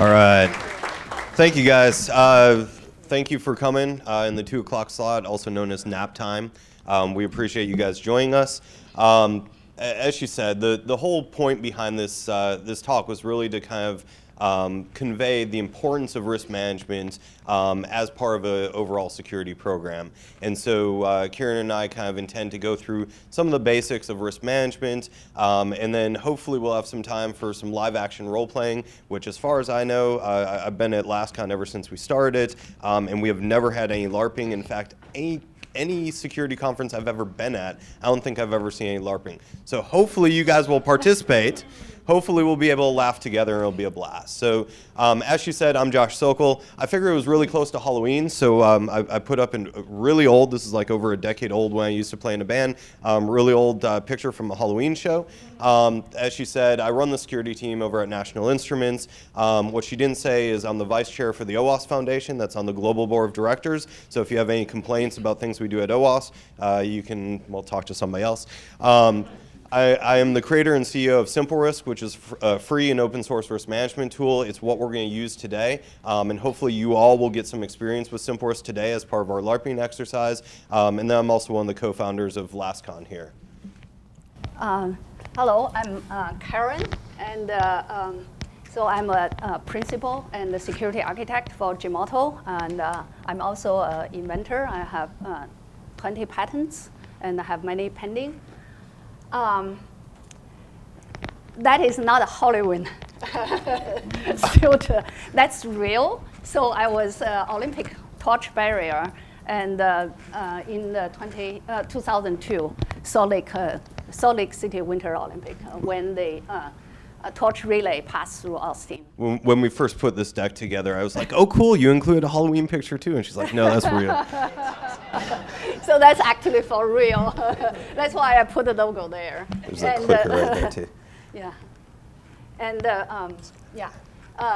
All right. Thank you, guys. Thank you for coming in the 2 o'clock slot, also known as nap time. We appreciate you guys joining us. As she said, the whole point behind this this talk was really to kind of convey the importance of risk management as part of an overall security program. And so Kieran and I kind of intend to go through some of the basics of risk management, and then hopefully we'll have some time for some live action role playing, which as far as I know, I've been at LASCON ever since we started it, and we have never had any LARPing. In fact, any security conference I've ever been at, I don't think I've ever seen any LARPing. So hopefully you guys will participate. Hopefully we'll be able to laugh together and it'll be a blast. So as she said, I'm Josh Sokol. I figure it was really close to Halloween, so I put up a really old, this is like over a decade old when I used to play in a band, really old picture from a Halloween show. As she said, I run the security team over at National Instruments. What she didn't say is I'm the vice chair for the OWASP Foundation. That's on the global board of directors. So if you have any complaints about things we do at OWASP, you can, well, talk to somebody else. I am the creator and CEO of SimpleRisk, which is a free and open source risk management tool. It's what we're going to use today, and hopefully you all will get some experience with SimpleRisk today as part of our LARPing exercise. And then I'm also one of the co-founders of LASCON here. Hello, I'm Karen, and so I'm a principal and a security architect for Gemoto, and I'm also an inventor. I have 20 patents and I have many pending. That is not a Hollywood filter. That's real. So I was Olympic torch bearer, and in the 2002 Salt Lake City Winter Olympic, when the torch relay passed through Austin. When we first put this deck together, I was like, oh, cool, you included a Halloween picture too. And she's like, no, that's real. So that's actually for real. That's why I put the logo there. There's a clicker right there too. Yeah. And yeah,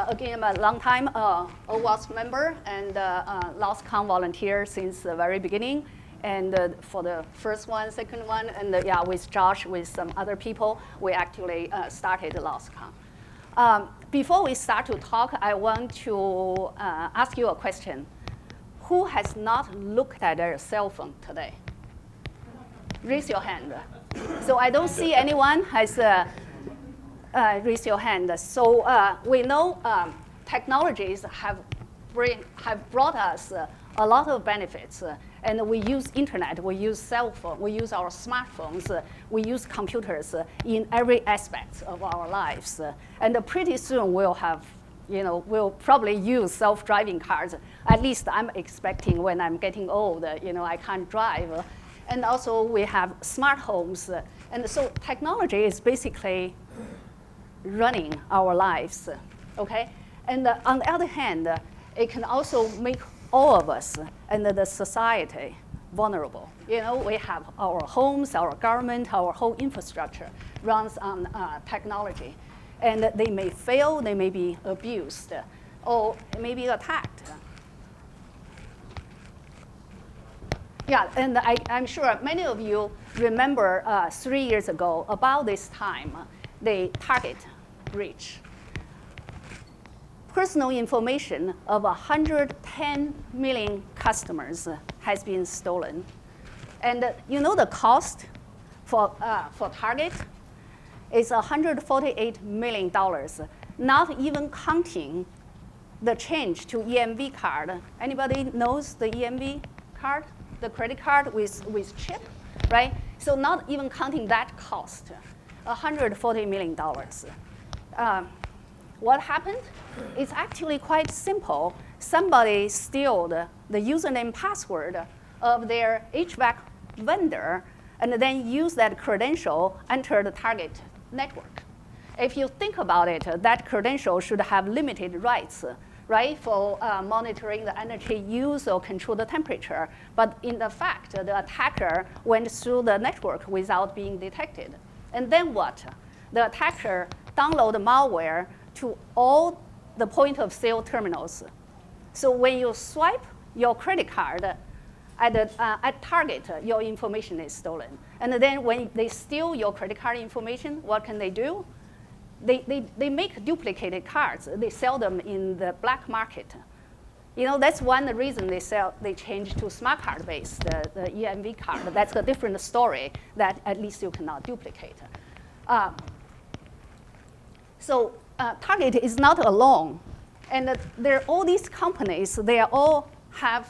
again, I'm a long time OWASP member and LASCON volunteer since the very beginning. And for the first one, second one, and yeah, with Josh, with some other people, we actually started LASCON. Before we start to talk, I want to ask you a question. Who has not looked at their cell phone today? Raise your hand. So I don't see anyone has raised your hand. So we know technologies have brought us a lot of benefits. And we use internet, we use cell phone, we use our smartphones, we use computers in every aspect of our lives. And pretty soon we'll have, we'll probably use self-driving cars. At least I'm expecting when I'm getting old, I can't drive. And also we have smart homes. And so technology is basically running our lives, okay? And on the other hand, it can also make all of us and the society vulnerable. We have our homes, our government, our whole infrastructure runs on technology. And they may fail, they may be abused, or may be attacked. Yeah, and I'm sure many of you remember 3 years ago, about this time, the Target breach. Personal information of 110 million customers has been stolen. And the cost for Target is $148 million, not even counting the change to EMV card. Anybody knows the EMV card? The credit card with chip, right? So not even counting that cost, $140 million. What happened? It's actually quite simple. Somebody stole the username password of their HVAC vendor and then use that credential, enter the target network. If you think about it, that credential should have limited rights, right, for monitoring the energy use or control the temperature. But in the fact, the attacker went through the network without being detected. And then what? The attacker downloaded malware to all the point-of-sale terminals. So when you swipe your credit card at Target, your information is stolen. And then when they steal your credit card information, what can they do? they make duplicated cards. They sell them in the black market. That's one reason they changed to smart card based, the EMV card. That's a different story that at least you cannot duplicate. So Target is not alone. And there are all these companies, they all have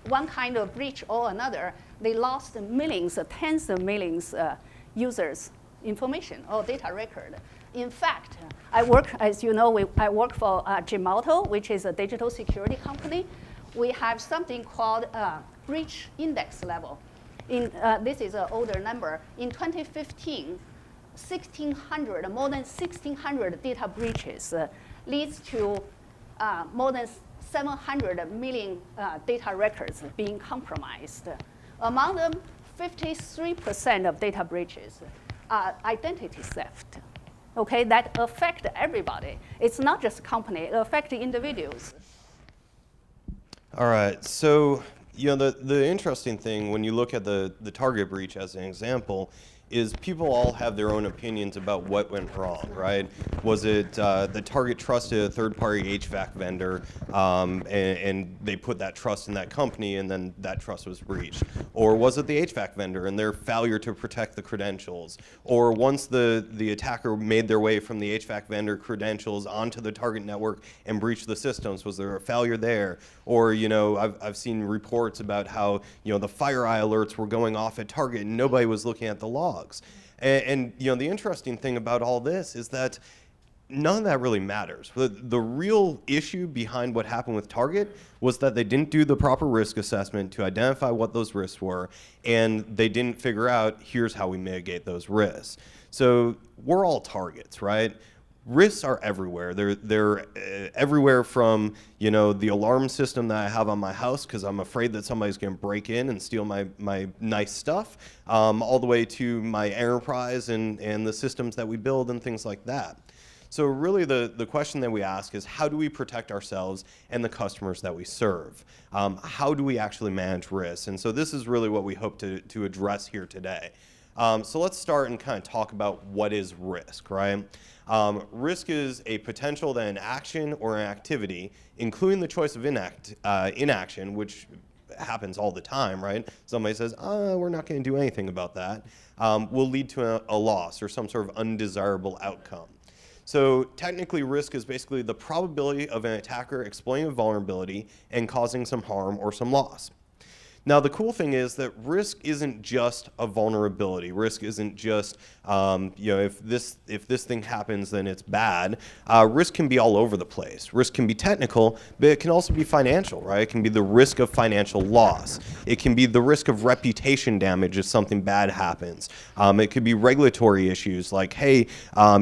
one kind of breach or another. They lost millions, tens of millions users' information or data record. In fact, as you know, I work for Gemalto, which is a digital security company. We have something called breach index level. This is an older number. In 2015, more than 1,600 data breaches leads to more than 700 million data records being compromised. Among them, 53% of data breaches are identity theft. Okay, that affect everybody. It's not just company, it affects individuals. All right, so the interesting thing when you look at the Target breach as an example is people all have their own opinions about what went wrong, right? Was it the Target trusted a third-party HVAC vendor and they put that trust in that company and then that trust was breached? Or was it the HVAC vendor and their failure to protect the credentials? Or once the attacker made their way from the HVAC vendor credentials onto the Target network and breached the systems, was there a failure there? Or I've seen reports about how the FireEye alerts were going off at Target and nobody was looking at the logs. And the interesting thing about all this is that none of that really matters. The real issue behind what happened with Target was that they didn't do the proper risk assessment to identify what those risks were, and they didn't figure out, here's how we mitigate those risks. So we're all targets, right? Risks are everywhere. They're everywhere from the alarm system that I have on my house because I'm afraid that somebody's going to break in and steal my nice stuff, all the way to my enterprise and the systems that we build and things like that. So really the question that we ask is, how do we protect ourselves and the customers that we serve? How do we actually manage risks? And so this is really what we hope to address here today. So let's start and kind of talk about what is risk, right? Risk is a potential that an action or an activity, including the choice of inaction, which happens all the time, right? Somebody says, we're not going to do anything about that, will lead to a loss or some sort of undesirable outcome. So technically, risk is basically the probability of an attacker exploiting a vulnerability and causing some harm or some loss. Now, the cool thing is that risk isn't just a vulnerability. Risk isn't just, if this thing happens, then it's bad. Risk can be all over the place. Risk can be technical, but it can also be financial, right? It can be the risk of financial loss. It can be the risk of reputation damage if something bad happens. It could be regulatory issues like, hey,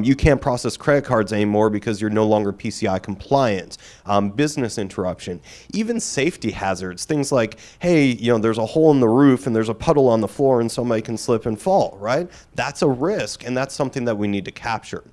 you can't process credit cards anymore because you're no longer PCI compliant. Business interruption. Even safety hazards, things like, hey, there's a hole in the roof and there's a puddle on the floor and somebody can slip and fall, right? That's a risk, and that's something that we need to capture.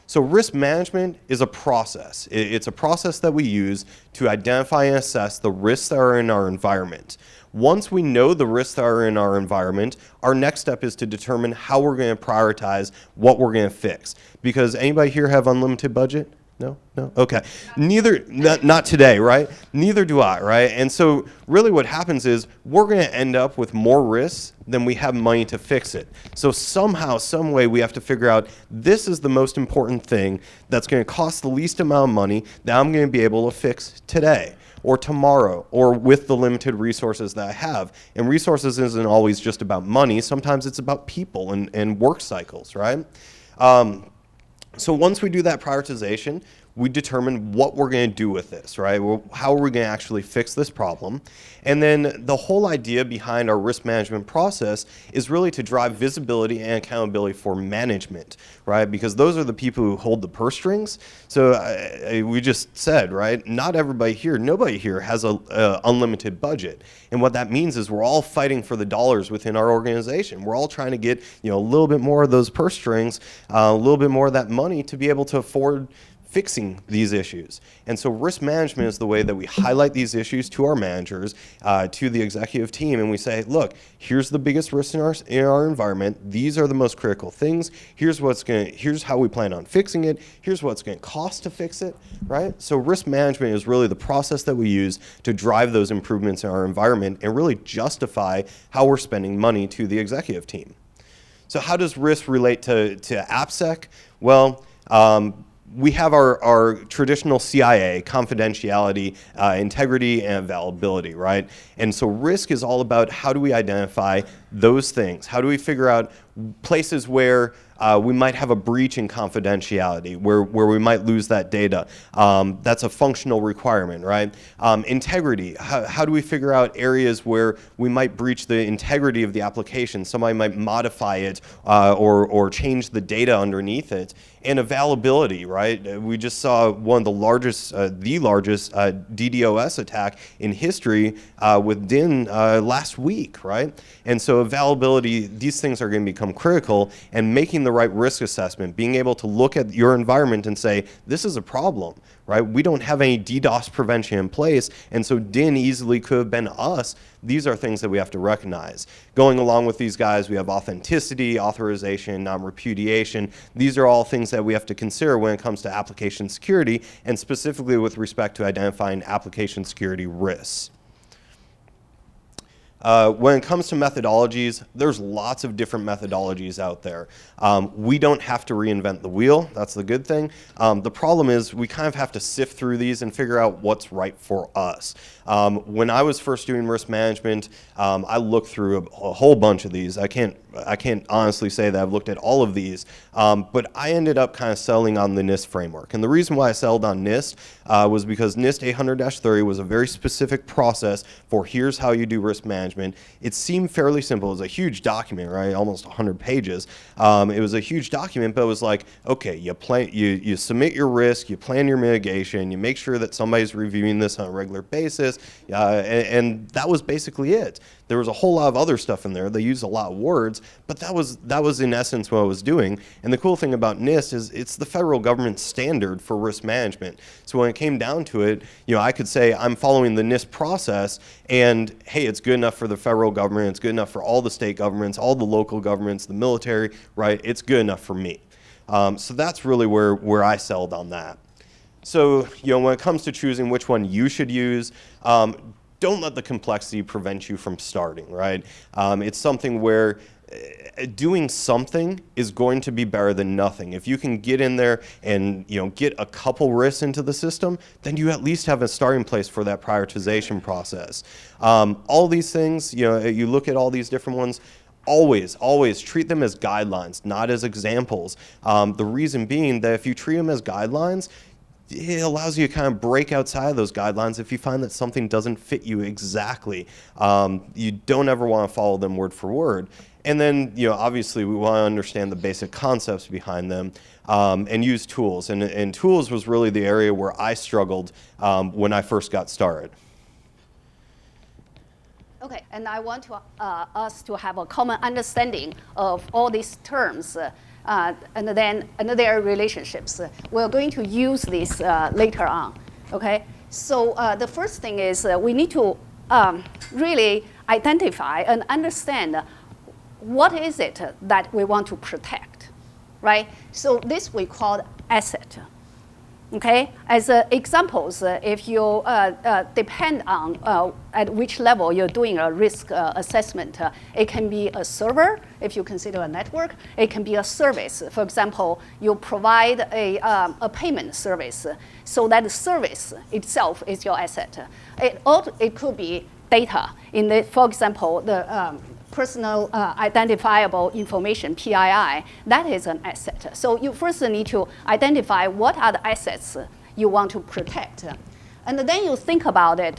So risk management is a process. It's a process that we use to identify and assess the risks that are in our environment. Once we know the risks that are in our environment, our next step is to determine how we're going to prioritize what we're going to fix. Because anybody here have unlimited budget? No? Okay. Not today, right? Neither do I, right? And so really what happens is we're going to end up with more risks than we have money to fix it. So somehow, some way, we have to figure out this is the most important thing that's going to cost the least amount of money that I'm going to be able to fix today or tomorrow or with the limited resources that I have. And resources isn't always just about money. Sometimes it's about people and work cycles, right? So once we do that prioritization, we determine what we're going to do with this, right? How are we going to actually fix this problem? And then the whole idea behind our risk management process is really to drive visibility and accountability for management, right? Because those are the people who hold the purse strings. So we just said, right, nobody here has an unlimited budget. And what that means is we're all fighting for the dollars within our organization. We're all trying to get a little bit more of those purse strings, a little bit more of that money to be able to afford fixing these issues. And so risk management is the way that we highlight these issues to our managers, to the executive team, and we say, look, here's the biggest risks in our environment. These are the most critical things. Here's how we plan on fixing it. Here's what's going to cost to fix it, right? So risk management is really the process that we use to drive those improvements in our environment and really justify how we're spending money to the executive team. So how does risk relate to APPSEC? Well, we have our traditional CIA, confidentiality, integrity, and availability, right? And so risk is all about how do we identify those things? How do we figure out places where we might have a breach in confidentiality, where we might lose that data? That's a functional requirement, right? Integrity, how do we figure out areas where we might breach the integrity of the application? Somebody might modify it or change the data underneath it. And availability, right? We just saw one of the largest DDoS attack in history with DIN last week, right? And so availability, these things are going to become critical, and making the right risk assessment, being able to look at your environment and say, this is a problem, right? We don't have any DDoS prevention in place, and so DIN easily could have been us. These are things that we have to recognize. Going along with these guys, we have authenticity, authorization, non-repudiation. These are all things that we have to consider when it comes to application security, and specifically with respect to identifying application security risks. When it comes to methodologies, there's lots of different methodologies out there. We don't have to reinvent the wheel. That's the good thing. The problem is we kind of have to sift through these and figure out what's right for us. When I was first doing risk management, I looked through a whole bunch of these. I can't honestly say that I've looked at all of these, but I ended up kind of settling on the NIST framework. And the reason why I settled on NIST was because NIST 800-30 was a very specific process for here's how you do risk management. It seemed fairly simple. It was a huge document, right? Almost 100 pages. It was a huge document, but it was like, okay, you submit your risk, you plan your mitigation, you make sure that somebody's reviewing this on a regular basis, and that was basically it. There was a whole lot of other stuff in there. They used a lot of words, but that was in essence what I was doing. And the cool thing about NIST is it's the federal government standard for risk management. So when it came down to it, I could say I'm following the NIST process, and hey, it's good enough for the federal government, it's good enough for all the state governments, all the local governments, the military, right? It's good enough for me. So that's really where I settled on that. So when it comes to choosing which one you should use, don't let the complexity prevent you from starting, right? It's something where doing something is going to be better than nothing. If you can get in there and get a couple risks into the system, then you at least have a starting place for that prioritization process. All these things, you look at all these different ones, always treat them as guidelines, not as examples. The reason being that if you treat them as guidelines, it allows you to kind of break outside of those guidelines if you find that something doesn't fit you exactly. You don't ever want to follow them word for word. And then, obviously we want to understand the basic concepts behind them and use tools. And tools was really the area where I struggled when I first got started. Okay, and I want us to have a common understanding of all these terms and their relationships. We're going to use this later on. Okay, so the first thing is we need to really identify and understand what is it that we want to protect, right? So this we call asset. Okay, as examples, if you depend on at which level you're doing a risk assessment, it can be a server, if you consider a network. It can be a service. For example, you provide a payment service, so that the service itself is your asset. It could be data. For example, the personal identifiable information, PII, that is an asset. So you first need to identify what are the assets you want to protect. And then you think about it,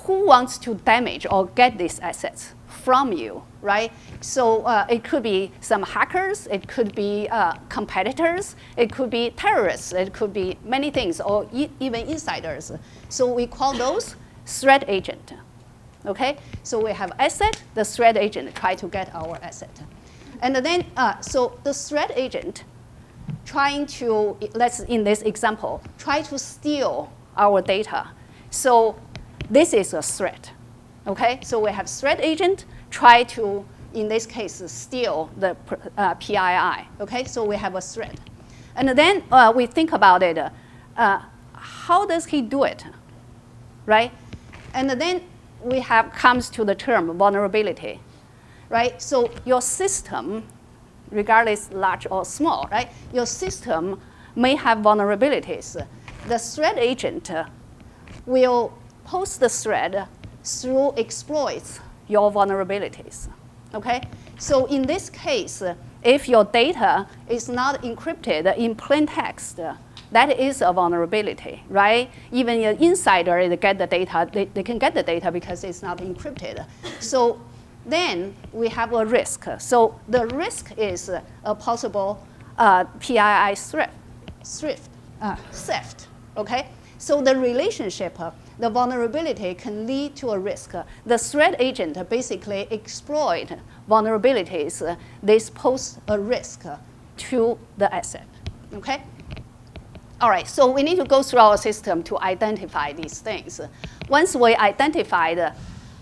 who wants to damage or get these assets from you, right? So it could be some hackers, it could be competitors, it could be terrorists, it could be many things, or even insiders. So we call those threat agent. Okay, so we have asset, the threat agent try to get our asset. And then, so the threat agent trying to, let's, in this example, try to steal our data. So this is a threat, okay? So we have threat agent try to, in this case, steal the PII, okay? So we have a threat. And then we think about it, how does he do it, right? And then we have comes to the term vulnerability, right? So your system, regardless large or small, right? Your system may have vulnerabilities. The threat agent will post the thread through exploits your vulnerabilities, okay? So in this case, if your data is not encrypted in plain text, that is a vulnerability, right? Even an insider, they get the data, they can get the data because it's not encrypted. So then we have a risk. So the risk is a possible PII theft, okay? So the relationship, the vulnerability can lead to a risk. The threat agent basically exploit vulnerabilities. This pose a risk to the asset, okay? All right, so we need to go through our system to identify these things. Once we identified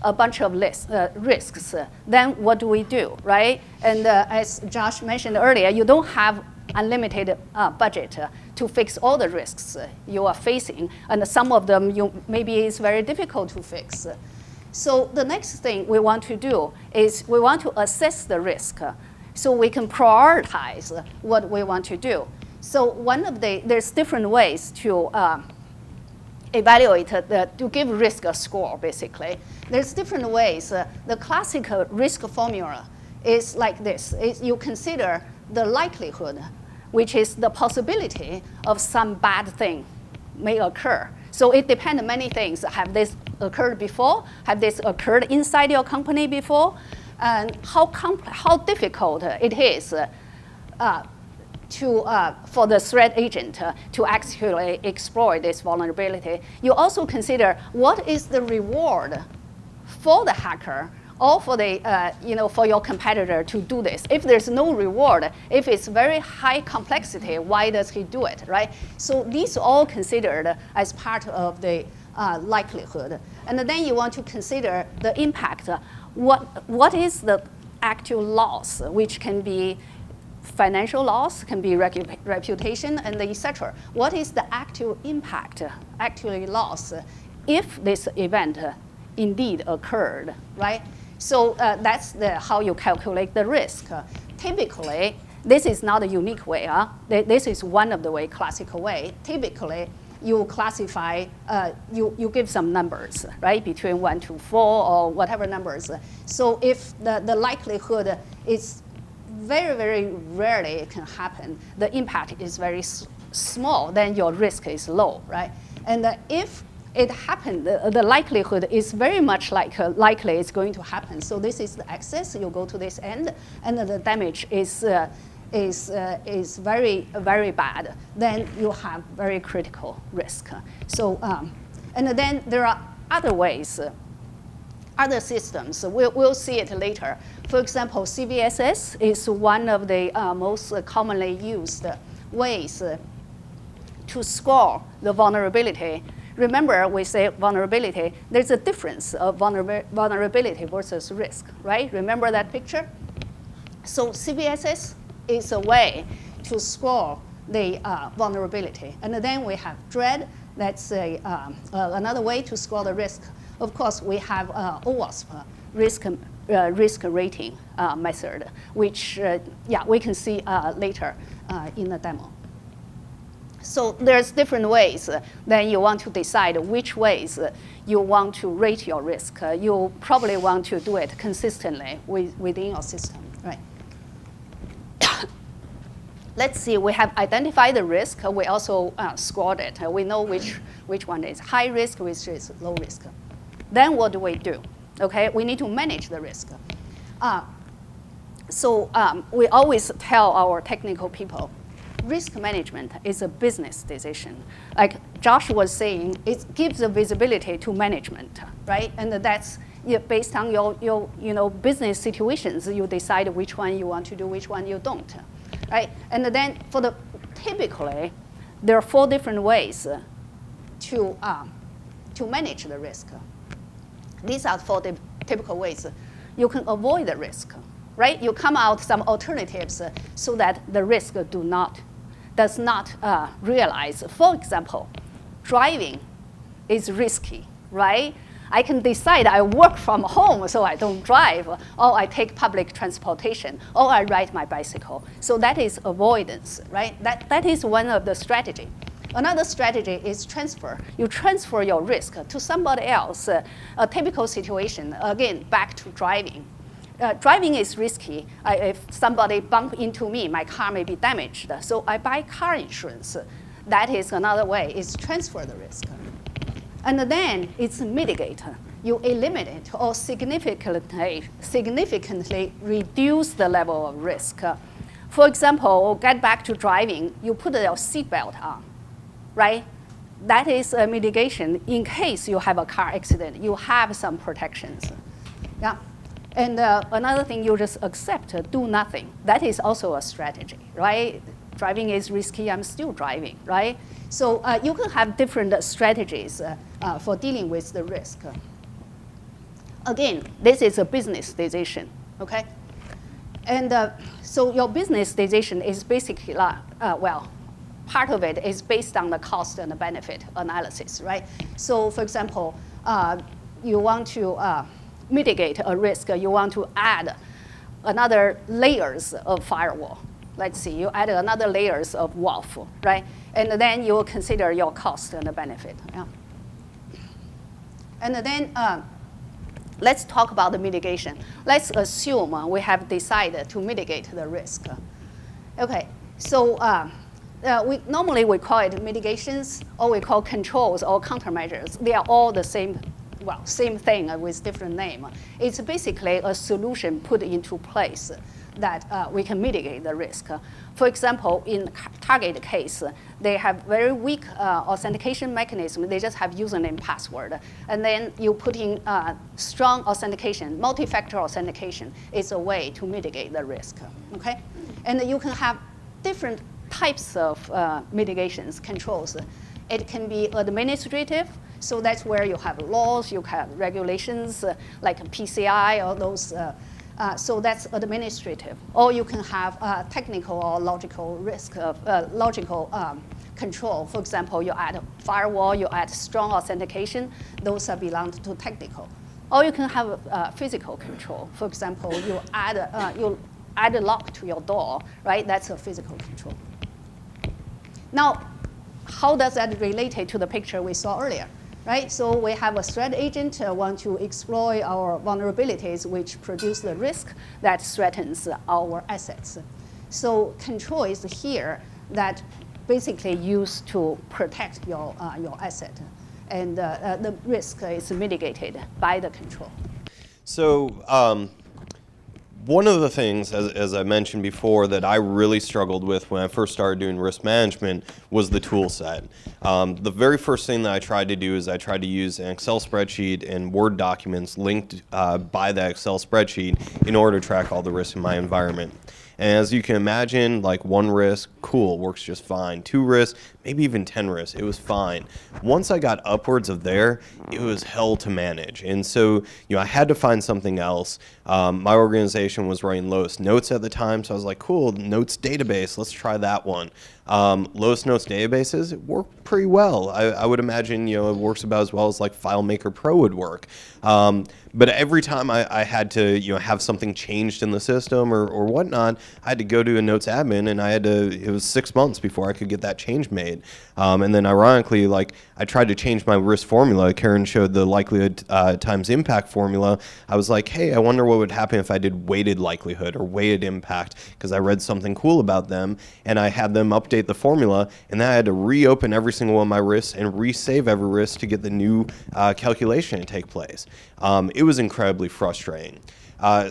a bunch of risks, then what do we do, right? And as Josh mentioned earlier, you don't have unlimited budget to fix all the risks you are facing, and some of them maybe it's very difficult to fix. So the next thing we want to do is we want to assess the risk so we can prioritize what we want to do. So there's different ways to evaluate, to give risk a score, basically. There's different ways. The classic risk formula is like this. You consider the likelihood, which is the possibility of some bad thing may occur. So it depends on many things. Have this occurred before? Have this occurred inside your company before? And how difficult it is for the threat agent to actually exploit this vulnerability. You also consider what is the reward for the hacker or for for your competitor to do this. If there's no reward, if it's very high complexity, why does he do it, right? So these are all considered as part of the likelihood. And then you want to consider the impact. What is the actual loss, which can be financial loss, can be reputation, and etc. What is the actual impact, actually loss, if this event indeed occurred, right? So that's how you calculate the risk. Typically, this is not a unique way. This is one of the classical way. Typically, you classify, you give some numbers, right, between 1 to 4 or whatever numbers. So if the likelihood is very, very rarely it can happen, the impact is very small, then your risk is low, right? And if it happened, the likelihood is very much likely it's going to happen. So this is the axis, you go to this end, and the damage is very, very bad. Then you have very critical risk. So, and then there are other ways, other systems. We'll see it later. For example, CVSS is one of the most commonly used ways to score the vulnerability. Remember, we say vulnerability, there's a difference of vulnerability versus risk, right? Remember that picture? So CVSS is a way to score the vulnerability. And then we have DREAD, that's another way to score the risk. Of course, we have OWASP, risk rating method, which we can see later in the demo. So there's different ways. Then you want to decide which ways you want to rate your risk. You probably want to do it consistently within your system, right? Let's see, we have identified the risk. We also scored it. We know which one is high risk, which is low risk. Then what do we do? Okay, we need to manage the risk. So we always tell our technical people, risk management is a business decision. Like Josh was saying, it gives a visibility to management, right? And that's based on your business situations, you decide which one you want to do, which one you don't, right? And then for the typically, there are 4 different ways to manage the risk. These are 4 typical ways you can avoid the risk, right? You come out some alternatives so that the risk does not realize. For example, driving is risky, right? I can decide I work from home so I don't drive, or I take public transportation, or I ride my bicycle. So that is avoidance, right? That is one of the strategy. Another strategy is transfer. You transfer your risk to somebody else. A typical situation, again, back to driving. Driving is risky. If somebody bump into me, my car may be damaged. So I buy car insurance. That is another way, is transfer the risk. And then it's mitigate. You eliminate or significantly reduce the level of risk. For example, get back to driving, you put your seatbelt on, right? That is a mitigation. In case you have a car accident, you have some protections. Yeah. And another thing, you just accept, do nothing. That is also a strategy, right? Driving is risky, I'm still driving, right? So you can have different strategies for dealing with the risk. Again, this is a business decision, okay? And so your business decision is basically, part of it is based on the cost and the benefit analysis, right? So for example, you want to mitigate a risk, you want to add another layers of firewall. Let's see, you add another layers of WAF, right? And then you will consider your cost and the benefit. Yeah. And then let's talk about the mitigation. Let's assume we have decided to mitigate the risk. Okay, so normally we call it mitigations, or we call controls or countermeasures. They are all the same, same thing with different name. It's basically a solution put into place that we can mitigate the risk. For example, in target case, they have very weak authentication mechanism. They just have username, password. And then you put in strong authentication, multi-factor authentication is a way to mitigate the risk, okay? And you can have different types of mitigations, controls. It can be administrative, so that's where you have laws, you have regulations like PCI or those. So that's administrative. Or you can have technical or logical risk of logical control. For example, you add firewall, you add strong authentication. Those belong to technical. Or you can have physical control. For example, you add a lock to your door, right? That's a physical control. Now, how does that relate to the picture we saw earlier? Right, so we have a threat agent want to exploit our vulnerabilities, which produce the risk that threatens our assets. So control is here that basically used to protect your asset, and the risk is mitigated by the control. So one of the things, as I mentioned before, that I really struggled with when I first started doing risk management was the tool set. The very first thing that I tried to do is I tried to use an Excel spreadsheet and Word documents linked by that Excel spreadsheet in order to track all the risks in my environment. And as you can imagine, like 1 risk, cool, works just fine. 2 risks, maybe even 10 risks, it was fine. Once I got upwards of there, it was hell to manage. And so, I had to find something else. My organization was running Lotus Notes at the time, so I was like, cool, Notes database, let's try that one. Lotus Notes databases, it worked pretty well. I would imagine, it works about as well as like FileMaker Pro would work. But every time I had to, have something changed in the system or whatnot, I had to go to a Notes admin, and it was 6 months before I could get that change made. And then ironically, I tried to change my risk formula. Karen showed the likelihood times impact formula. I was like, hey, I wonder what would happen if I did weighted likelihood or weighted impact, because I read something cool about them, and I had them update the formula, and then I had to reopen every single one of my risks and resave every risk to get the new calculation to take place. It was incredibly frustrating.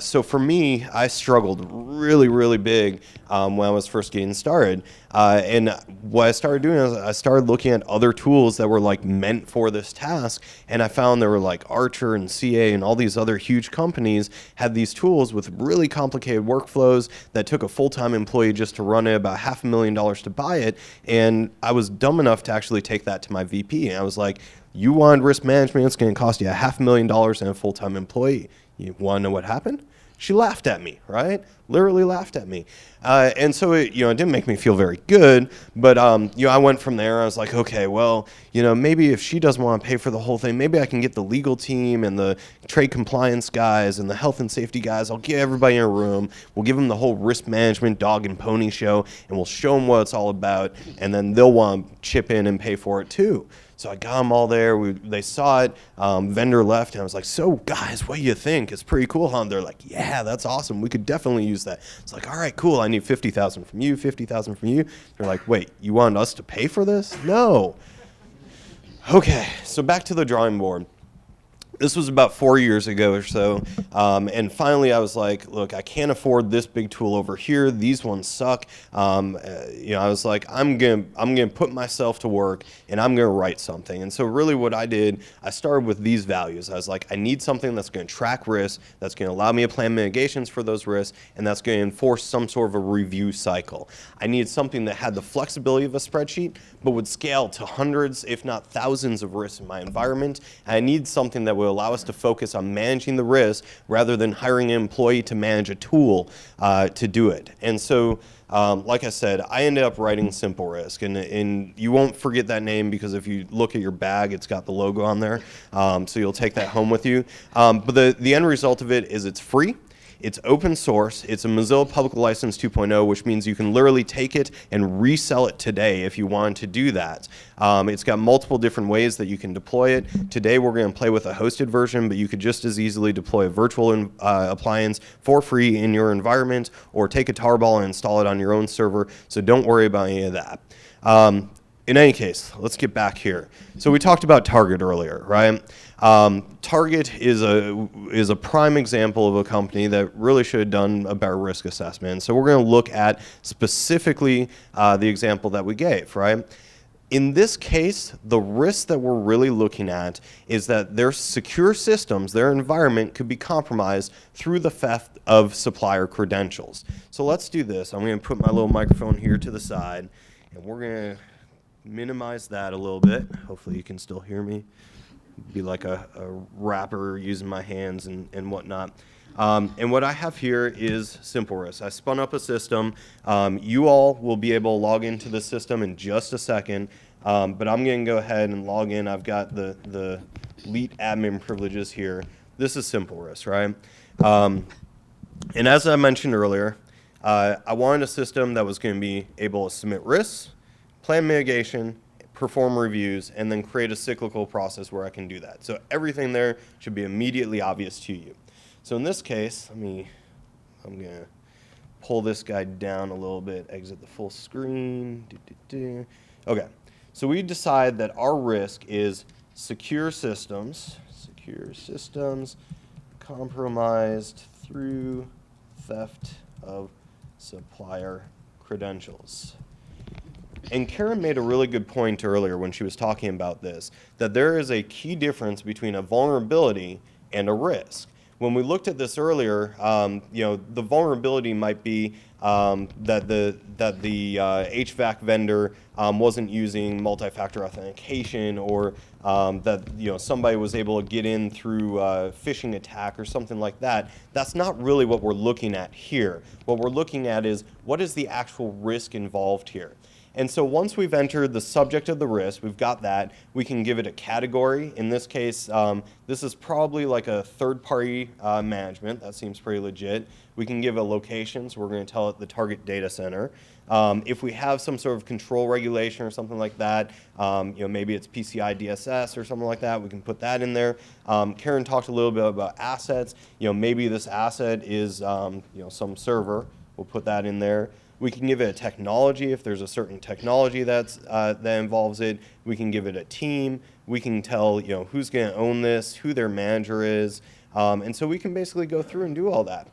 So for me, I struggled really, really big when I was first getting started. And what I started doing is I started looking at other tools that were like meant for this task. And I found there were like Archer and CA and all these other huge companies had these tools with really complicated workflows that took a full-time employee just to run it, about $500,000 to buy it. And I was dumb enough to actually take that to my VP. And I was like, you want risk management, it's going to cost you $500,000 and a full-time employee. You want to know what happened? She laughed at me, right? Literally laughed at me. And so it didn't make me feel very good, but I went from there. I was like, okay, well, maybe if she doesn't want to pay for the whole thing, maybe I can get the legal team and the trade compliance guys and the health and safety guys. I'll get everybody in a room. We'll give them the whole risk management dog and pony show, and we'll show them what it's all about, and then they'll want to chip in and pay for it too. So I got them all there. They saw it. Vendor left, and I was like, so guys, what do you think? It's pretty cool, huh? And they're like, yeah, that's awesome. We could definitely use that. It's like, all right, cool. I need 50,000 from you, 50,000 from you. They're like, wait, you want us to pay for this? No. Okay, so back to the drawing board. This was about 4 years ago or so, and finally I was like, look, I can't afford this big tool over here. These ones suck. I was like, I'm gonna put myself to work, and I'm gonna write something. And so really what I did, I started with these values. I was like, I need something that's gonna track risks, that's gonna allow me to plan mitigations for those risks, and that's gonna enforce some sort of a review cycle. I needed something that had the flexibility of a spreadsheet, but would scale to hundreds, if not thousands of risks in my environment. And I need something that would allow us to focus on managing the risk rather than hiring an employee to manage a tool to do it. And so, like I said, I ended up writing SimpleRisk, and you won't forget that name because if you look at your bag, it's got the logo on there, so you'll take that home with you. But the end result of it is it's free. It's open source. It's a Mozilla Public License 2.0, which means you can literally take it and resell it today if you wanted to do that. It's got multiple different ways that you can deploy it. Today we're going to play with a hosted version, but you could just as easily deploy a virtual appliance for free in your environment, or take a tarball and install it on your own server, so don't worry about any of that. In any case, let's get back here. So we talked about Target earlier, right? Target is a prime example of a company that really should have done a better risk assessment. So we're going to look at specifically the example that we gave, right? In this case, the risk that we're really looking at is that their secure systems, their environment, could be compromised through the theft of supplier credentials. So let's do this. I'm going to put my little microphone here to the side, and we're going to minimize that a little bit. Hopefully you can still hear me. Be like a rapper using my hands and whatnot. And what I have here is SimpleRisk. I spun up a system. You all will be able to log into the system in just a second, but I'm going to go ahead and log in. I've got the elite admin privileges here. This is SimpleRisk, right? And as I mentioned earlier, I wanted a system that was going to be able to submit risks, plan mitigation, perform reviews, and then create a cyclical process where I can do that. So everything there should be immediately obvious to you. So in this case, I'm going to pull this guy down a little bit, exit the full screen. Okay, so we decide that our risk is secure systems compromised through theft of supplier credentials. And Karen made a really good point earlier when she was talking about this, that there is a key difference between a vulnerability and a risk. When we looked at this earlier, the vulnerability might be that the HVAC vendor wasn't using multi-factor authentication, or that somebody was able to get in through a phishing attack or something like that. That's not really what we're looking at here. What we're looking at is, what is the actual risk involved here? And so once we've entered the subject of the risk, we've got that, we can give it a category. In this case, this is probably like a third-party management. That seems pretty legit. We can give a location, so we're going to tell it the target data center. If we have some sort of control regulation or something like that, maybe it's PCI DSS or something like that, we can put that in there. Karen talked a little bit about assets. Maybe this asset is some server. We'll put that in there. We can give it a technology if there's a certain technology that involves it. We can give it a team. We can tell who's going to own this, who their manager is. And so we can basically go through and do all that.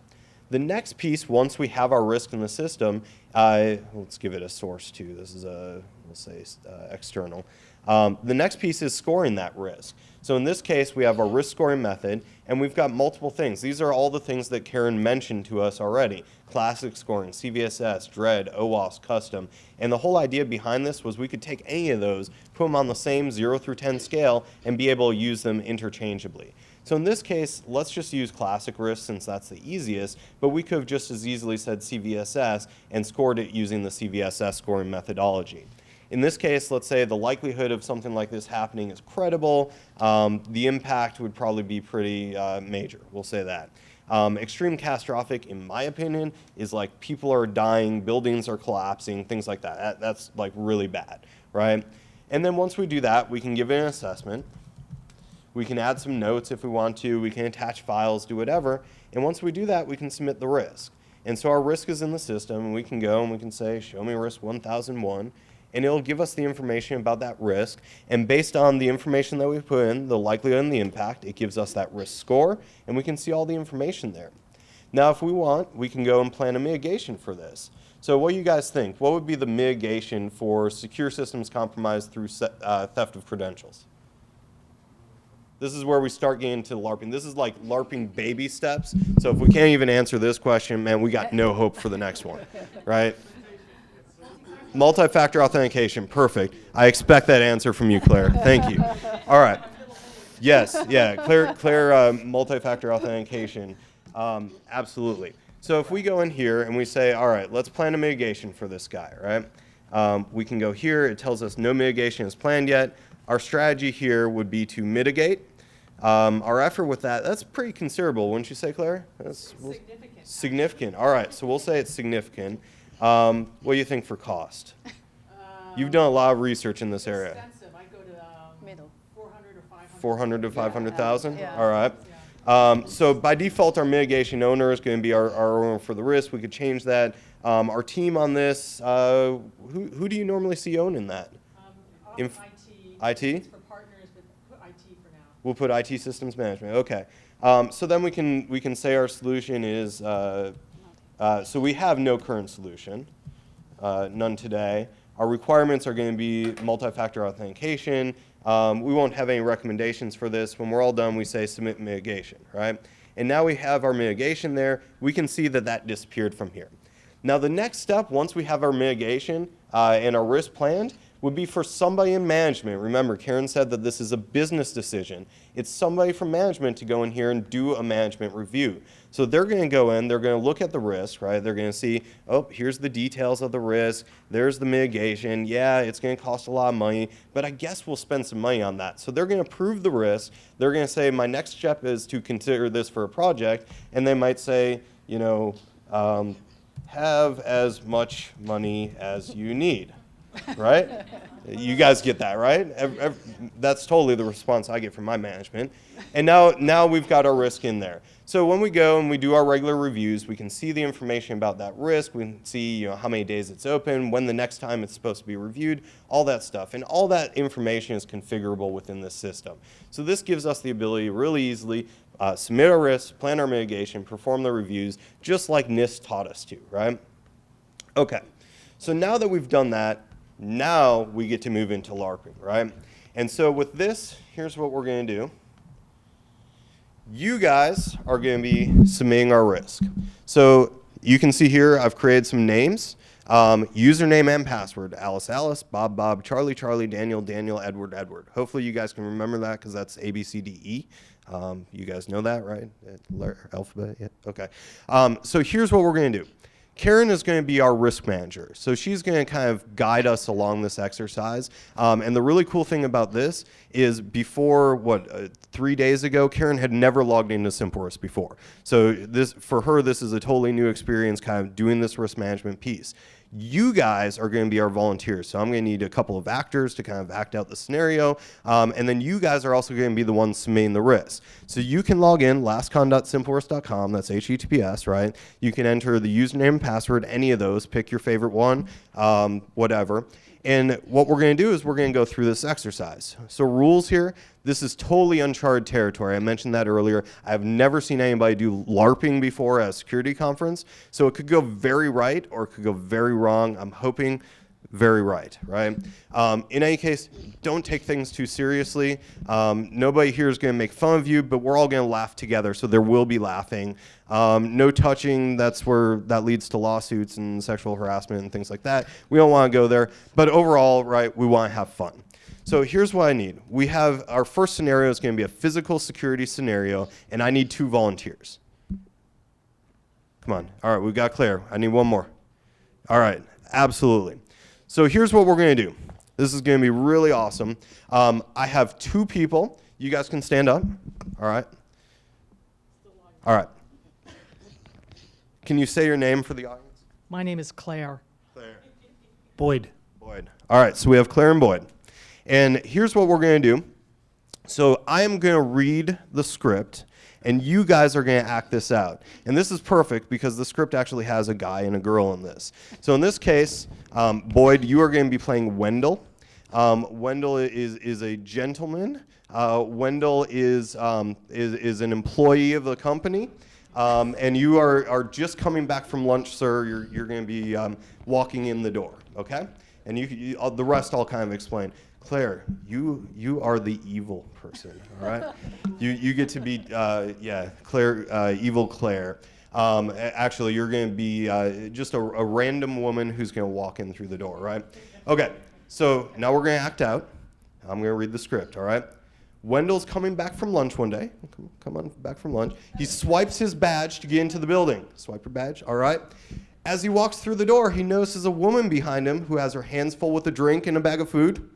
The next piece, once we have our risk in the system, let's give it a source too. This is we'll say external. The next piece is scoring that risk. So in this case, we have our risk scoring method, and we've got multiple things. These are all the things that Karen mentioned to us already. Classic scoring, CVSS, DREAD, OWASP, custom. And the whole idea behind this was we could take any of those, put them on the same 0 through 10 scale, and be able to use them interchangeably. So in this case, let's just use classic risk since that's the easiest, but we could have just as easily said CVSS and scored it using the CVSS scoring methodology. In this case, let's say the likelihood of something like this happening is credible. The impact would probably be pretty major, we'll say that. Extreme catastrophic, in my opinion, is like people are dying, buildings are collapsing, things like that. That's like really bad, right? And then once we do that, we can give it an assessment. We can add some notes if we want to. We can attach files, do whatever. And once we do that, we can submit the risk. And so our risk is in the system, and we can go and we can say, show me risk 1001. And it'll give us the information about that risk. And based on the information that we put in, the likelihood and the impact, it gives us that risk score, and we can see all the information there. Now, if we want, we can go and plan a mitigation for this. So what do you guys think? What would be the mitigation for secure systems compromised through theft of credentials? This is where we start getting into LARPing. This is like LARPing baby steps. So if we can't even answer this question, man, we got no hope for the next one, right? Multi-factor authentication, perfect. I expect that answer from you, Claire. Thank you. All right. Yes, yeah, Claire, multi-factor authentication, absolutely. So if we go in here and we say, all right, let's plan a mitigation for this guy, right? We can go here. It tells us no mitigation is planned yet. Our strategy here would be to mitigate. Our effort with that, that's pretty considerable, wouldn't you say, Claire? That's significant. Significant. All right, so we'll say it's significant. What do you think for cost? You've done a lot of research in this area. Expensive. I go to Middle. 400 or 500. 400 to 500,000? Yeah. All right. So by default, our mitigation owner is going to be our owner for the risk. We could change that. Our team on this, who do you normally see owning that? IT. IT? It's for partners, but put IT for now. We'll put IT systems management. Okay. So then we can say our solution is, so we have no current solution, none today. Our requirements are going to be multi-factor authentication. We won't have any recommendations for this. When we're all done, we say submit mitigation, right? And now we have our mitigation there. We can see that that disappeared from here. Now the next step, once we have our mitigation and our risk planned, would be for somebody in management. Remember, Karen said that this is a business decision. It's somebody from management to go in here and do a management review. So they're going to go in, they're going to look at the risk, right? They're going to see, oh, here's the details of the risk. There's the mitigation. Yeah, it's going to cost a lot of money, but I guess we'll spend some money on that. So they're going to approve the risk. They're going to say, my next step is to consider this for a project. And they might say, you know, have as much money as you need. Right? You guys get that, right? That's totally the response I get from my management. And now we've got our risk in there. So when we go and we do our regular reviews, we can see the information about that risk. We can see how many days it's open, when the next time it's supposed to be reviewed, all that stuff. And all that information is configurable within this system. So this gives us the ability to really easily submit our risk, plan our mitigation, perform the reviews, just like NIST taught us to, right? Okay. So now that we've done that, now we get to move into LARPing, right? And so with this, here's what we're going to do. You guys are going to be submitting our risk. So you can see here I've created some names, username and password, Alice, Alice, Bob, Bob, Charlie, Charlie, Daniel, Daniel, Edward, Edward. Hopefully you guys can remember that because that's A, B, C, D, E. You guys know that, right? Alphabet, yeah, okay. So here's what we're going to do. Karen is going to be our risk manager. So she's going to kind of guide us along this exercise. And the really cool thing about this is before, 3 days ago, Karen had never logged into SimpleRisk before. So for her, this is a totally new experience kind of doing this risk management piece. You guys are going to be our volunteers. So I'm going to need a couple of actors to kind of act out the scenario. And then you guys are also going to be the ones submitting the risk. So you can log in, lascon.simplerisk.com. That's HTTPS, right? You can enter the username and password, any of those. Pick your favorite one, whatever. And what we're going to do is we're going to go through this exercise. So rules here, this is totally uncharted territory. I mentioned that earlier. I've never seen anybody do LARPing before at a security conference. So it could go very right or it could go very wrong. I'm hoping very right? In any case, don't take things too seriously. Nobody here is going to make fun of you, but we're all going to laugh together, so there will be laughing. No touching, that leads to lawsuits and sexual harassment and things like that. We don't want to go there, but overall, right, we want to have fun. So here's what I need. We have our first scenario is going to be a physical security scenario, and I need 2 volunteers. Come on. All right, we've got Claire. I need 1 more. All right, absolutely. So here's what we're going to do. This is going to be really awesome. I have 2 people. You guys can stand up. All right. All right. Can you say your name for the audience? My name is Claire. Claire. Boyd. Boyd. All right, so we have Claire and Boyd. And here's what we're going to do. So I am going to read the script, and you guys are going to act this out. And this is perfect because the script actually has a guy and a girl in this. So in this case, Boyd, you are going to be playing Wendell. Wendell is a gentleman. Wendell is an employee of the company. And you are just coming back from lunch, sir. You're going to be walking in the door, okay? And the rest I'll kind of explain. Claire, you are the evil person, all right? You get to be, Claire, evil Claire. Actually, you're going to be just a random woman who's going to walk in through the door, right? Okay, so now we're going to act out. I'm going to read the script, all right? Wendell's coming back from lunch one day. Come on, back from lunch. He swipes his badge to get into the building. Swipe your badge, all right? As he walks through the door, he notices a woman behind him who has her hands full with a drink and a bag of food.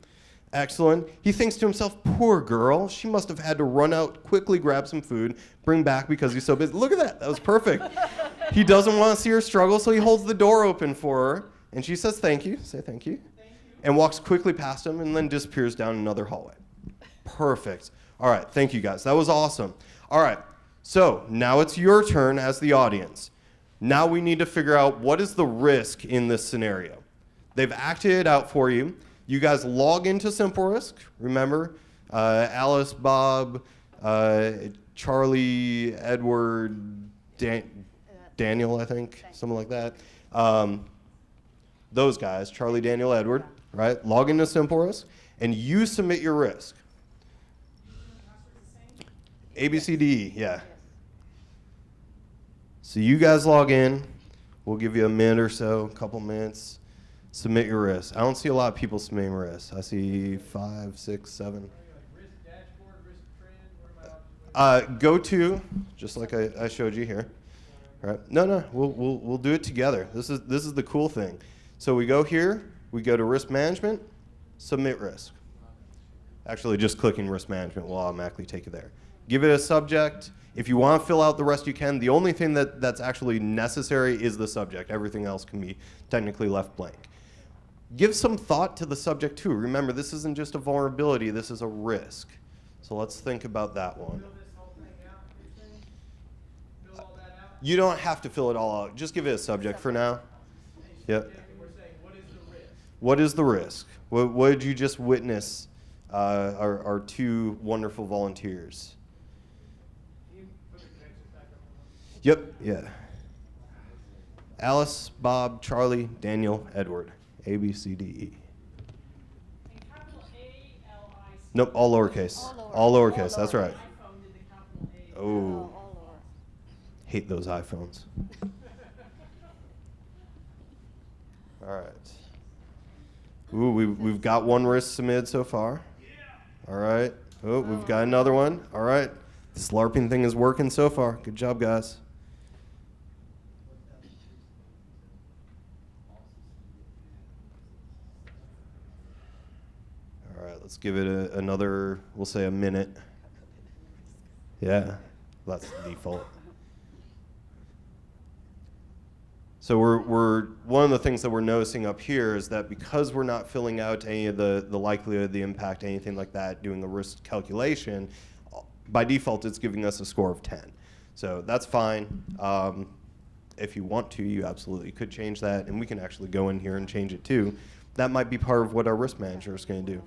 Excellent. He thinks to himself, poor girl. She must have had to run out, quickly grab some food, bring back because he's so busy. Look at that. That was perfect. He doesn't want to see her struggle, so he holds the door open for her. And she says, thank you. Say thank you. And walks quickly past him and then disappears down another hallway. Perfect. All right. Thank you, guys. That was awesome. All right. So now it's your turn as the audience. Now we need to figure out what is the risk in this scenario. They've acted it out for you. You guys log into SimpleRisk. Remember, Alice, Bob, Charlie, Edward, Daniel, I think, something like that. Those guys, Charlie, Daniel, Edward, right? Log into SimpleRisk, and you submit your risk. A, B, C, D, E, yeah. So you guys log in. We'll give you a minute or so, a couple minutes. Submit your risk. I don't see a lot of people submitting risks. I see 5, 6, 7. Risk dashboard, risk trend. Go to, just like I showed you here. All right. No, we'll do it together. This is the cool thing. So we go here, we go to risk management, submit risk. Actually, just clicking risk management will automatically take you there. Give it a subject. If you want to fill out the rest, you can. The only thing that's actually necessary is the subject. Everything else can be technically left blank. Give some thought to the subject too. Remember, this isn't just a vulnerability, this is a risk. So let's think about that one. Fill this whole thing out, you're saying? Fill all that out? You don't have to fill it all out. Just give it a subject for now. Yep. We're saying, what is the risk? What is the risk? What did you just witness our 2 wonderful volunteers? Can you put the connections back up? Yep, yeah. Alice, Bob, Charlie, Daniel, Edward. A, B, C, D, E. And capital A, L, I, C. Nope, all lowercase. All lowercase, that's right. iPhone did the capital A. Oh, hate those iPhones. All right. Ooh, we've got 1 risk submitted so far. All right. Oh, we've got another one. All right. This LARPing thing is working so far. Good job, guys. All right, let's give it another, we'll say a minute. Yeah, that's the default. So we're one of the things that we're noticing up here is that because we're not filling out any of the likelihood, the impact, anything like that, doing a risk calculation, by default it's giving us a score of 10. So that's fine. if you want to, you absolutely could change that, and we can actually go in here and change it too. That might be part of what our risk manager is going to do. Do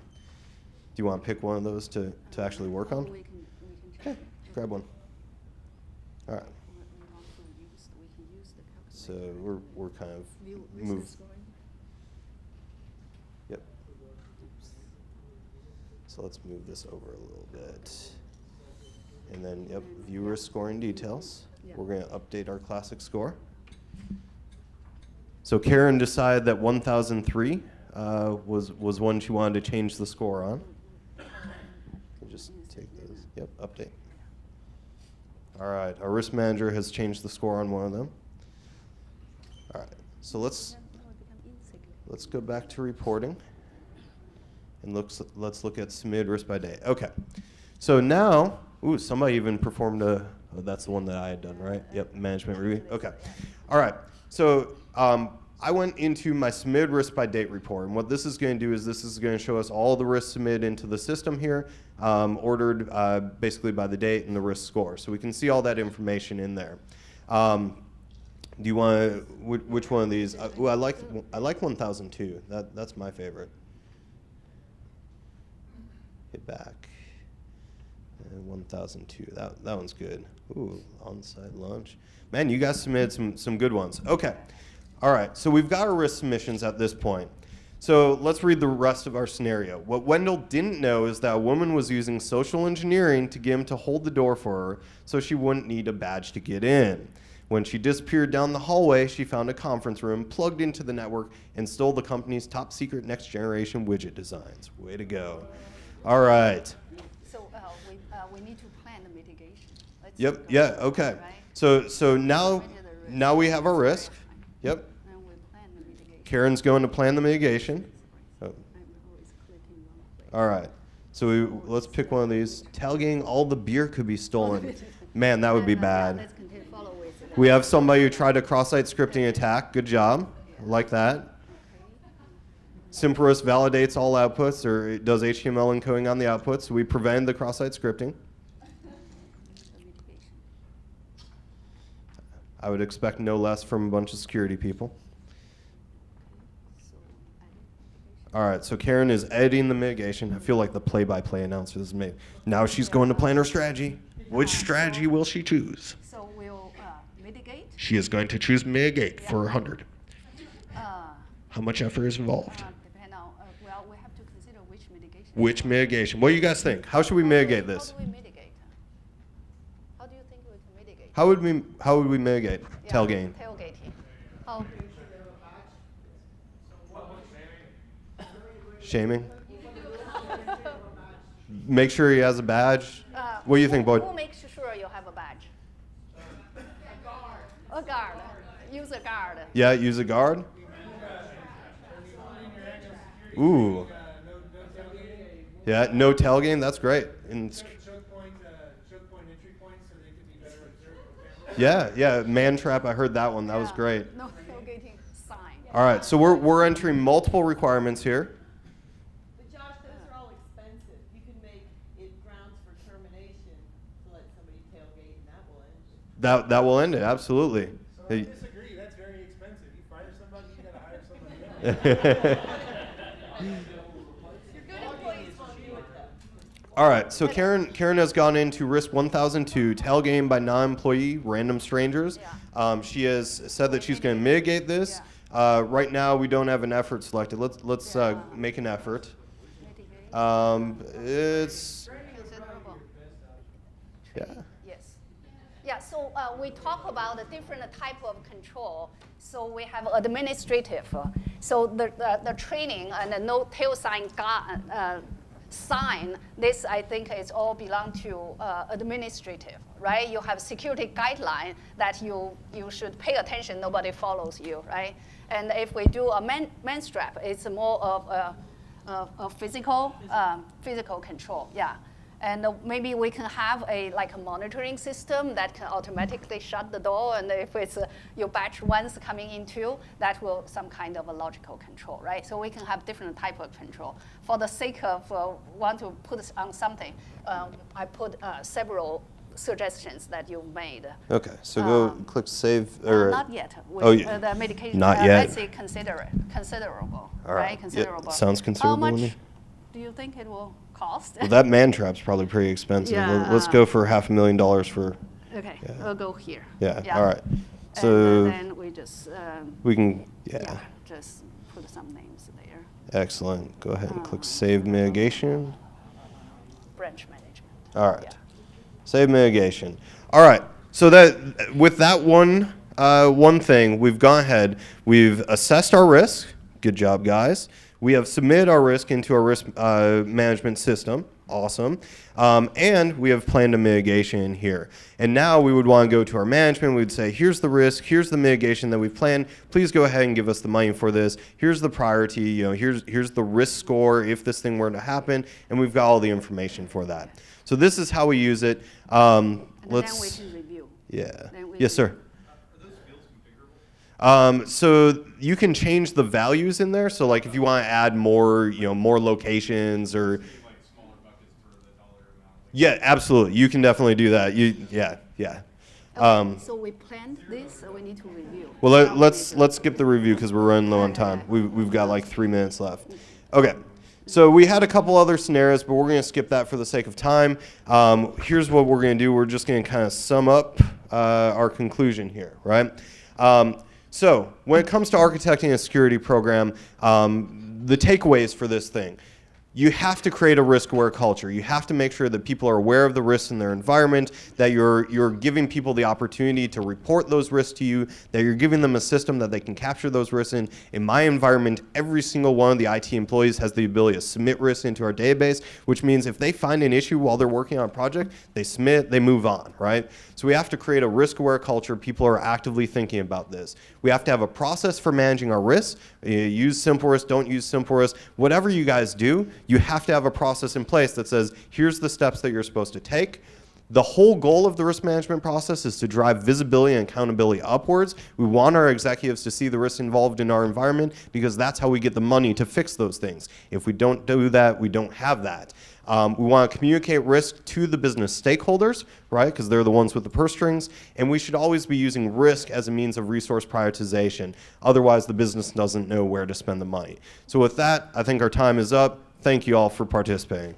you want to pick one of those to actually work on? Okay, grab one. All right. So we're kind of moved. Yep. So let's move this over a little bit. And then, yep, viewer scoring details. We're going to update our classic score. So Karen decided that 1003 was one she wanted to change the score on. Just take those. Yep, update. All right, our risk manager has changed the score on one of them. All right, so let's go back to reporting, and let's look at submitted risk by day. Okay, so now, ooh, somebody even performed a. Oh, that's the one that I had done, right? Yep, management review. Okay, all right. So I went into my submitted risk by date report, and what this is going to do is this is going to show us all the risks submitted into the system here, ordered basically by the date and the risk score. So we can see all that information in there. Do you want to, which one of these? Ooh, I like 1002. That's my favorite. Hit back. And 1002. That one's good. Ooh, on-site lunch. Man, you guys submitted some good ones. Okay. All right, so we've got our risk submissions at this point. So let's read the rest of our scenario. What Wendell didn't know is that a woman was using social engineering to get him to hold the door for her so she wouldn't need a badge to get in. When she disappeared down the hallway, she found a conference room, plugged into the network, and stole the company's top secret next generation widget designs. Way to go. All right. So we need to plan the mitigation. Yep, yeah, okay. Right? So now we have our risk. Yep. And we plan the mitigation. Karen's going to plan the mitigation. Oh. I'm always clicking wrong place. All right. So let's pick one of these. Tailgating, all the beer could be stolen. Man, that would be bad. Let's continue follow with it. We have somebody who tried a cross-site scripting attack. Good job. I like that. SimpleRisk validates all outputs, or it does HTML encoding on the outputs. So we prevent the cross-site scripting. I would expect no less from a bunch of security people. All right, so Karen is editing the mitigation. I feel like the play-by-play announcer. This is me. Now she's going to plan her strategy. Which strategy will she choose? So we'll mitigate. She is going to choose mitigate for 100. How much effort is involved? Depend on, well, we have to consider which mitigation. Which mitigation? What do you guys think? How should we mitigate this? How do we mitigate? How do you think we can mitigate? How would we mitigate tailgating? Tailgating. How? Shaming? Make sure he has a badge. What do you think, Boyd? Who makes sure you have a badge? A guard. Use a guard. Yeah, use a guard. Ooh. Yeah, no tailgating. That's great. And Choke point entry points so they could be better observed. yeah, man trap. I heard that one. That was great. No tailgating sign. All right, so we're entering multiple requirements here. But Josh, those are all expensive. You can make it grounds for termination to let somebody tailgate, and that will end it. That will end it. Absolutely. So I disagree. That's very expensive. You fire somebody, you gotta hire somebody else. Your good employees won't do it though. All right, so Karen has gone into risk 1002, tailgating by non-employee, random strangers. She has said that she's going to mitigate this. Right now, we don't have an effort selected. Let's make an effort. It's Considerable. yeah. Yes. Yeah, so we talk about the different type of control. So we have administrative. So the training and the no tail sign sign, this I think is all belong to administrative, right? You have security guideline that you should pay attention, nobody follows you, right? And if we do a man strap, it's more of a physical control, yeah. And maybe we can have a monitoring system that can automatically shut the door, and if it's your batch one's coming into, that will some kind of a logical control, right? So we can have different type of control. For the sake of want to put on something, I put several suggestions that you made. Okay, so go click save, or Not yet. Oh, yeah. The medication. Not yet. Let's say considerable. All right. Right, considerable. Yeah, sounds considerable How to much me. do you think it will cost? Well, that man trap's probably pretty expensive. Let's go for $500,000 for, Okay, we'll go here. yeah, all right. And So then we just, we can, yeah, just put some names there. excellent. Go ahead and click save mitigation. Branch management. All right. Yeah. Save mitigation. All right. So that with that one thing, we've gone ahead. We've assessed our risk. Good job, guys. We have submitted our risk into our risk management system. Awesome. And we have planned a mitigation here. And now we would want to go to our management. We would say, here's the risk. Here's the mitigation that we've planned. Please go ahead and give us the money for this. Here's the priority. You know, here's the risk score if this thing were to happen. And we've got all the information for that. So this is how we use it. And Let's. then we can review. Yeah. Then we Yes, sir. Are those fields configurable? So you can change the values in there. So like if you want to add more, more locations or. Like smaller buckets for the dollar amount? Yeah, absolutely. You can definitely do that. Yeah. Okay, so we planned this, so we need to review. Well, let's skip the review because we're running low on time. We've got like 3 minutes left. Okay. So we had a couple other scenarios, but we're going to skip that for the sake of time. Here's what we're going to do. We're just going to kind of sum up our conclusion here, right? So when it comes to architecting a security program, the takeaways for this thing. You have to create a risk-aware culture. You have to make sure that people are aware of the risks in their environment, that you're giving people the opportunity to report those risks to you, that you're giving them a system that they can capture those risks in. In my environment, every single one of the IT employees has the ability to submit risks into our database, which means if they find an issue while they're working on a project, they submit, they move on, right? So we have to create a risk-aware culture. People are actively thinking about this. We have to have a process for managing our risks. Use SimpleRisk, don't use SimpleRisk. Whatever you guys do, you have to have a process in place that says, here's the steps that you're supposed to take. The whole goal of the risk management process is to drive visibility and accountability upwards. We want our executives to see the risks involved in our environment because that's how we get the money to fix those things. If we don't do that, we don't have that. We want to communicate risk to the business stakeholders, right? Because they're the ones with the purse strings. And we should always be using risk as a means of resource prioritization. Otherwise, the business doesn't know where to spend the money. So with that, I think our time is up. Thank you all for participating.